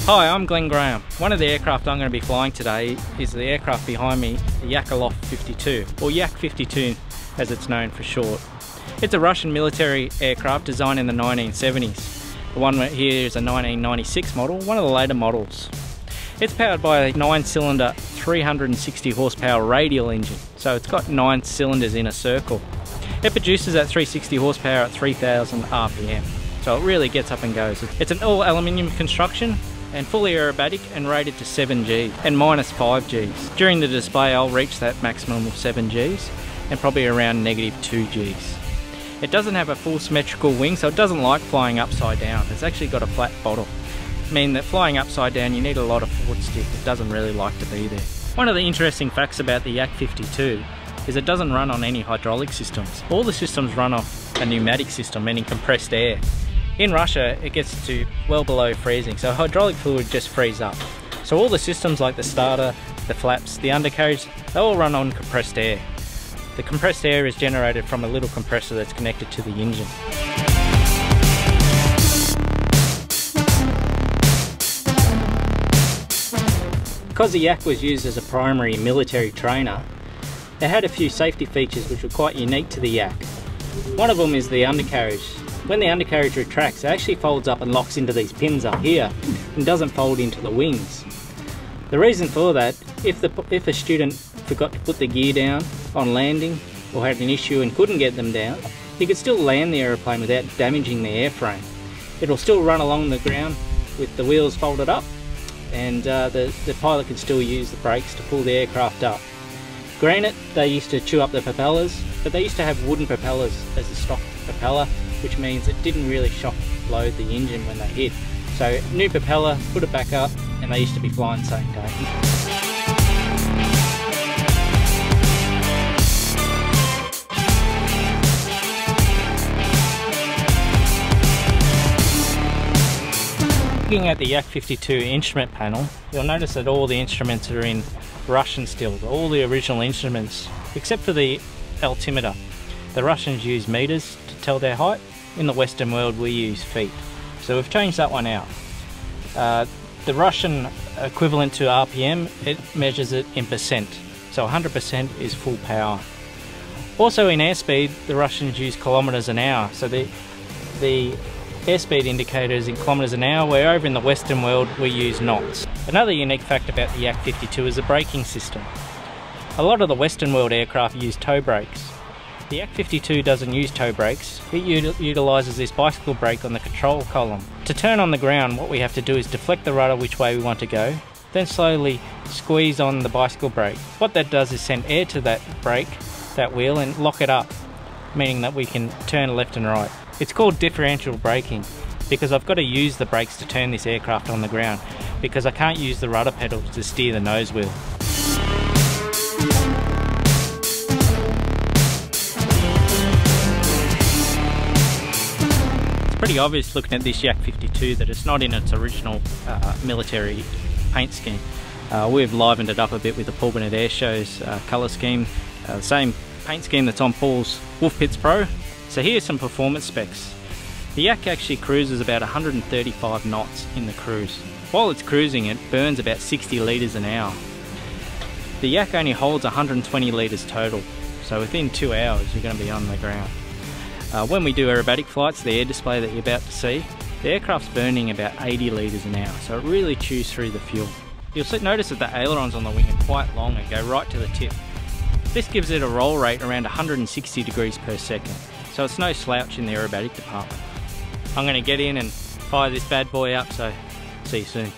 Hi, I'm Glenn Graham. One of the aircraft I'm going to be flying today is the aircraft behind me, the Yakovlev Yak-52, or Yak-52 as it's known for short. It's a Russian military aircraft designed in the 1970s. The one here is a 1996 model, one of the later models. It's powered by a 9-cylinder 360 horsepower radial engine, so it's got 9 cylinders in a circle. It produces that 360 horsepower at 3000 RPM, so it really gets up and goes. It's an all aluminium construction and fully aerobatic and rated to 7 Gs and minus 5 Gs. During the display I'll reach that maximum of 7 Gs and probably around negative 2 Gs. It doesn't have a full symmetrical wing, so it doesn't like flying upside down. It's actually got a flat bottom, meaning that flying upside down you need a lot of forward stick. It doesn't really like to be there. One of the interesting facts about the Yak-52 is it doesn't run on any hydraulic systems. All the systems run off a pneumatic system, meaning compressed air. In Russia, it gets to well below freezing, so hydraulic fluid just frees up. So all the systems like the starter, the flaps, the undercarriage, they all run on compressed air. The compressed air is generated from a little compressor that's connected to the engine. Because the Yak was used as a primary military trainer, it had a few safety features which were quite unique to the Yak. One of them is the undercarriage. When the undercarriage retracts, it actually folds up and locks into these pins up here and doesn't fold into the wings. The reason for that, if a student forgot to put the gear down on landing or had an issue and couldn't get them down, he could still land the aeroplane without damaging the airframe. It'll still run along the ground with the wheels folded up, and the pilot can still use the brakes to pull the aircraft up. Granted, they used to chew up the propellers, but they used to have wooden propellers as the stock propeller, which means it didn't really shock load the engine when they hit. So new propeller, put it back up, and they used to be flying same day. Looking at the Yak-52 instrument panel, you'll notice that all the instruments are in Russian still, all the original instruments, except for the altimeter. The Russians use meters to tell their height. In the Western world we use feet. So we've changed that one out. The Russian equivalent to RPM, it measures it in percent. So 100% is full power. Also in airspeed, the Russians use kilometers an hour. So the airspeed indicator is in kilometers an hour, where over in the Western world we use knots. Another unique fact about the Yak-52 is the braking system. A lot of the Western world aircraft use toe brakes. The Yak-52 doesn't use toe brakes. It utilises this bicycle brake on the control column. To turn on the ground, what we have to do is deflect the rudder which way we want to go, then slowly squeeze on the bicycle brake. What that does is send air to that brake, that wheel, and lock it up, meaning that we can turn left and right. It's called differential braking because I've got to use the brakes to turn this aircraft on the ground, because I can't use the rudder pedal to steer the nose wheel. Pretty obvious looking at this Yak-52 that it's not in its original military paint scheme. We've livened it up a bit with the Bennet Airshows colour scheme, the same paint scheme that's on Paul's Wolf Pits Pro. So here's some performance specs. The Yak actually cruises about 135 knots in the cruise. While it's cruising, it burns about 60 litres an hour. The Yak only holds 120 litres total, so within 2 hours you're going to be on the ground. When we do aerobatic flights, the air display that you're about to see, the aircraft's burning about 80 litres an hour, so it really chews through the fuel. You'll notice that the ailerons on the wing are quite long and go right to the tip. This gives it a roll rate around 160 degrees per second, so it's no slouch in the aerobatic department. I'm going to get in and fire this bad boy up, so see you soon.